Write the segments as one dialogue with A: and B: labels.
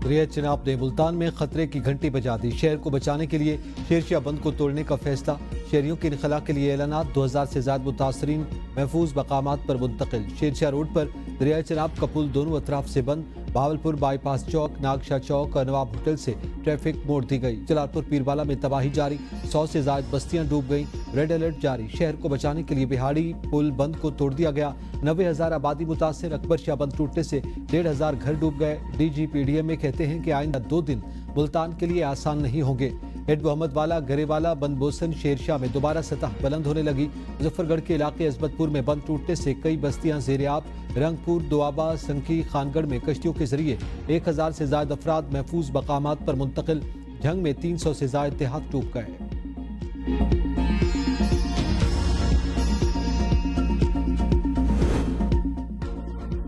A: दरिया चनाब ने मुल्तान में खतरे की घंटी बजा दी। शहर को बचाने के लिए शेरशाह बंद को तोड़ने का फैसला। शहरियों के इनखला के लिए ऐलानात। 2000 से ज्यादा मुतासरीन महफूज मकामात पर मुंतकिल। शेरशाह रोड पर दरिया चनाब का पुल दोनों अतराफ से बंद। बहावलपुर बाईपास चौक, नागशाह चौक और नवाब होटल से ट्रैफिक मोड़ दी गई। जलालपुर पीरवाला में तबाही जारी। 100 से ज्यादा बस्तियां डूब गईं। रेड अलर्ट जारी। शहर को बचाने के लिए बिहाड़ी पुल बंद को तोड़ दिया गया। 90,000 आबादी मुतासर। अकबर शाह बंद टूटने से 1,500 घर डूब गए। DGPDM में कहते हैं कि आइंदा 2 दिन मुल्तान के लिए आसान नहीं होंगे। हेड मोहम्मद वाला, गरेवाला, बंद बोसन, शेरशाह में दोबारा सतह बुलंद होने लगी। मुजफ्फरगढ़ के इलाके अजमतपुर में बंद टूटने से कई बस्तियां ज़ेर-ए-आब। रंगपुर, दोआबा, संकी, खानगढ़ में कश्तियों के जरिए 1000 से ज्यादा अफराद महफूज मकामात पर मुंतकिल। झंग में 300 से ज्यादा देहात डूब गए।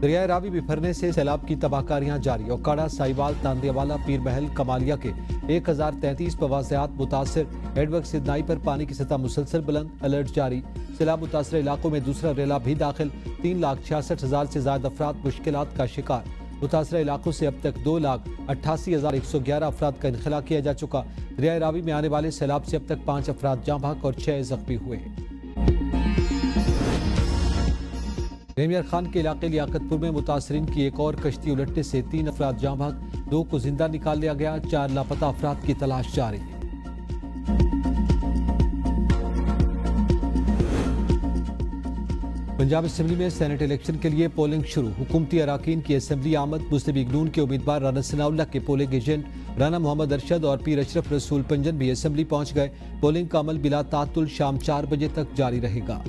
A: दरियाए रावी बिफरने से सैलाब की तबाहकारियां जारी। ओकाड़ा, साहिवाल, तांदियावाला, पीर महल, कमालिया के 1033 मवाज़िआत मुतासर। एडवर्क सिदनाई पर पानी की सतह मुसलसल बुलंद। अलर्ट जारी। सैलाब मुतासर इलाकों में दूसरा रेला भी दाखिल। 3,66,000 से ज्यादा अफराद मुश्किलात का शिकार। मुतासर इलाकों से अब तक 2,88,111 अफराद का इनखला किया जा चुका। दरियाए रावी में आने वाले सैलाब से अब तक 5 अफराद जाँ बहक और 6 जख्मी हुए। प्रीमियर खान के इलाके लियाकतपुर में मुतासरीन की एक और कश्ती उलटने से 3 अफराद जाँ बहक, 2 को जिंदा निकाल लिया गया। 4 लापता अफराद की तलाश जारी है। पंजाब असेंबली में सेनेट इलेक्शन के लिए पोलिंग शुरू। हुकूमती अराकीन की असेंबली आमद। मुस्लिम लीग नून के उम्मीदवार राना सनाउल्लाह के पोलिंग एजेंट राना मोहम्मद अरशद और पीर अशरफ रसूल पंजन भी असेंबली पहुंच गए। पोलिंग का अमल बिला तातुल शाम 4 बजे तक जारी रहेगा।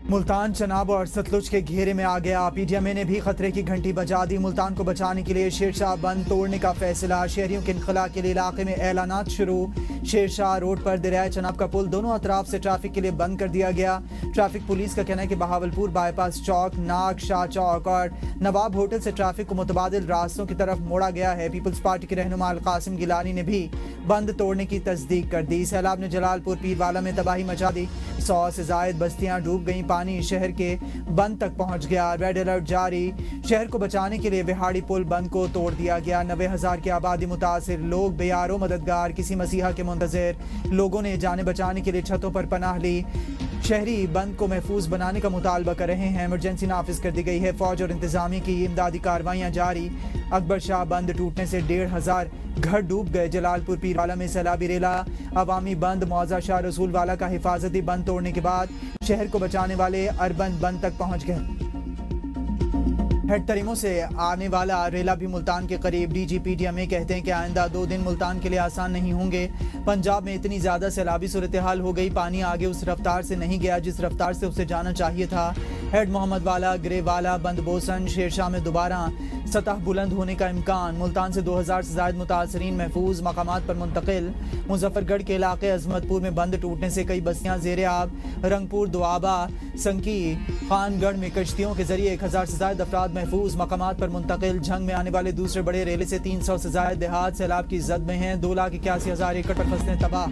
B: मुल्तान चनाब और सतलुज के घेरे में आ गया। PDMA ने भी खतरे की घंटी बजा दी। मुल्तान को बचाने के लिए शेरशाह बंद तोड़ने का फैसला। शहरियों के इनखला के लिए इलाके में ऐलानात शुरू। शेरशाह रोड पर दरिया चनाब का पुल दोनों अतराफ से ट्रैफिक के लिए बंद कर दिया गया। ट्रैफिक पुलिस का कहना है कि बहावलपुर बाईपास चौक, नागशाह चौक और नवाब होटल से ट्रैफिक को मुतबादिल रास्तों की तरफ मोड़ा गया है। पीपल्स पार्टी के रहनुमा कासिम गिलानी ने भी बंद तोड़ने की तस्दीक कर दी। सैलाब ने जलालपुर पीरवाला में तबाही मचा दी। 100 से ज्यादा बस्तियां डूब गईं। पानी शहर के बंद तक पहुंच गया। रेड अलर्ट जारी। शहर को बचाने के लिए बिहाड़ी पुल बंद को तोड़ दिया गया। 90,000 की आबादी मुतासिर। लोग बेयारो मददगार। किसी मसीहा के मुंतज़िर। लोगों ने जाने बचाने के लिए छतों पर पनाह ली। शहरी बंद को महफूज बनाने का मुतालबा कर रहे हैं। इमरजेंसी नाफिज कर दी गई है। फौज और इंतजामिया की इमदादी कार्रवाइयां जारी। अकबर शाह बंद टूटने से 1,500 घर डूब गए। जलालपुर पीरवाला में सैलाबी रेला। अवामी बंद। मौजा शाह रसूल वाला का हिफाजती बंद तोड़ने के बाद शहर को बचाने वाले अरबन बंद तक पहुंच गए। हेड तरीमों से आने वाला रेला भी मुल्तान के करीब। DGPDM कहते हैं कि आइंदा 2 दिन मुल्तान के लिए आसान नहीं होंगे। पंजाब में इतनी ज्यादा सैलाबी सूरत हाल हो गई, पानी आगे उस रफ्तार से नहीं गया जिस रफ्तार से उसे जाना चाहिए था। हेड मोहम्मद वाला, ग्रेवाला, बंद बोसन, शेरशाह में दोबारा सतह बुलंद होने का इम्कान। मुल्तान से 2000 से ज्यादा मुतासरीन महफूज मकामात पर मुंतकिल। मुजफ्फरगढ़ के इलाके अजमतपुर में बंद टूटने से कई बस्तियां ज़ेर-ए-आब। रंगपुर, दोआबा, संकी, खानगढ़ में कश्तियों के जरिए 1000 से ज्यादा अफराद महफूज मकामात पर मुंतकिल। झंग में आने वाले दूसरे बड़े रेले से 300 से ज्यादा देहात सैलाब की जद में हैं। 2,81,000 एकड़ पर फसलें तबाह।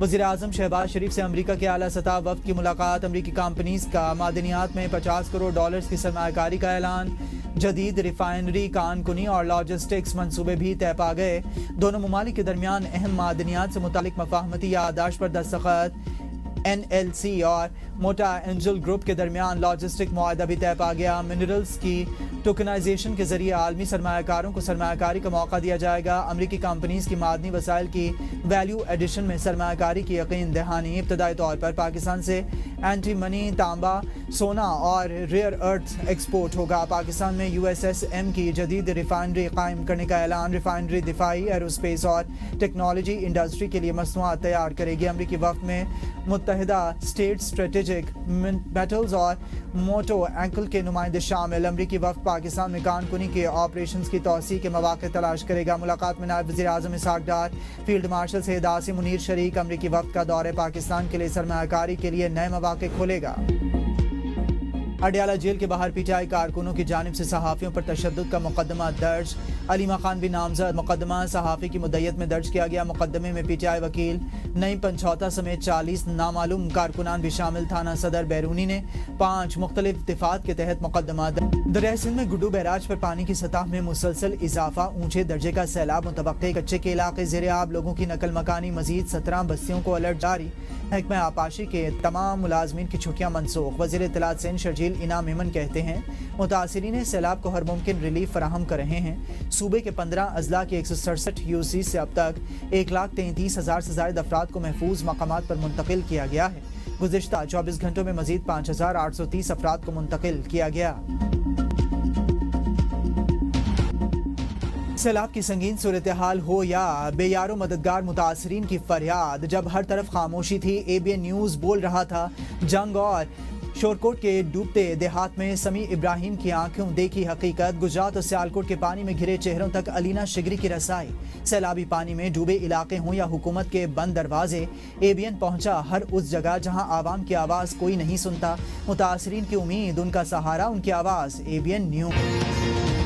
B: वज़ीर आज़म शहबाज शरीफ से अमरीका के आला सतह वफ़द की मुलाकात। अमरीकी कंपनीज का मादनियात में $50 करोड़ की सरमायाकारी का ऐलान। जदीद रिफाइनरी, कानकुनी और लॉजिस्टिक्स मंसूबे भी तय पा गए। दोनों ममालिक के दरमियान अहम मादनियात से मुतालिक मफाहमती याददाश्त पर दस्तखत। NLC और मोटा एंजल ग्रुप के दरमियान लॉजिस्टिक मुआहदा भी तय पा गया। मिनरल्स की टोकनाइजेशन के जरिए आलमी सरमायाकारों को सरमायाकारी का मौका दिया जाएगा। अमरीकी कंपनीज की मादनी वसाइल की वैल्यू एडिशन में सरमायाकारी की यकीन दहानी। इब्तदाई तौर पर पाकिस्तान से एंटी मनी, तांबा, सोना और रेयर अर्थ एक्सपोर्ट होगा। पाकिस्तान में USSM की जदीद रिफाइनरी कायम करने का ऐलान। रिफाइनरी दिफाई, एरोस्पेस और टेक्नोलॉजी इंडस्ट्री के लिए मसनूआत तैयार करेगी। अमरीकी वक्त में मुत्तहिदा स्टेट स्ट्रेटेजिक मेटल्स और मोटो एंकल के नुमाइंदे शामिल। अमरीकी वक्त पाकिस्तान में कानकुनी के ऑपरेशंस की तौसी के मौके तलाश करेगा। मुलाकात में नायब वज़ीर आज़म इसहाक डार, फील्ड मार्शल सैयद आसिम मुनीर शरीक। अमरीकी वक्त का दौरे पाकिस्तान के लिए सरमायाकारी के लिए नए मौके खोलेगा। अडयाला जेल के बाहर पीटीआई कारकुनों की जानिब से सहाफ़ियों पर तशद्दुद का मुकदमा दर्ज। अलीमा खान बिन नामजद मुकदमा सहाफ़ी की मुद्दत में दर्ज किया गया। मुकदमे में पीटीआई वकील नईम पंचौता समेत 40 नामालूम कारकुनान भी शामिल। थाना सदर बैरूनी ने 5 मुख्तलिफ इत्तिफाक़ के तहत मुकदमा दरिया सिंध में गुड्डू बैराज पर पानी की सतह में मुसलसल इजाफा। ऊंचे दर्जे का सैलाब मुतवक्के। कच्चे के इलाके ज़ेरे आब। लोगों की नकल मकानी। मजीद 17 बस्तियों को अलर्ट जारी। महकमा आपाशी के तमाम मुलाजमीन की छुट्टियां मनसूख। वज़ीर इत्तलात सिंध शर्जील इनाम मेमन कहते हैं मुतासिरीन सैलाब को हर मुमकिन रिलीफ फराहम कर रहे हैं। सूबे के 15 अजला की 167 यूसी से अब तक 1,33,000 से ज़ायद अफराद को महफूज मकामात पर मुंतकिल किया गया है। गुज़िश्ता 24 घंटों में मजीद 5,830 अफराद को मुंतकिल किया गया। सैलाब की संगीन सूरत हाल हो या बेयारो मददगार मुतासरीन की फरियाद। जब हर तरफ खामोशी थी, ABN न्यूज़ बोल रहा था। जंग और शोरकोट के डूबते देहात में समी इब्राहिम की आंखों देखी हकीकत। गुजरात और सियालकोट के पानी में घिरे चेहरों तक अलीना शिगरी की रसाई। सैलाबी पानी में डूबे इलाके हों या हुकूमत के बंद दरवाजे, ABN पहुंचा हर उस जगह जहां आवाम की आवाज़ कोई नहीं सुनता। मुतासरीन की उम्मीद, उनका सहारा, उनकी आवाज़। ABN news.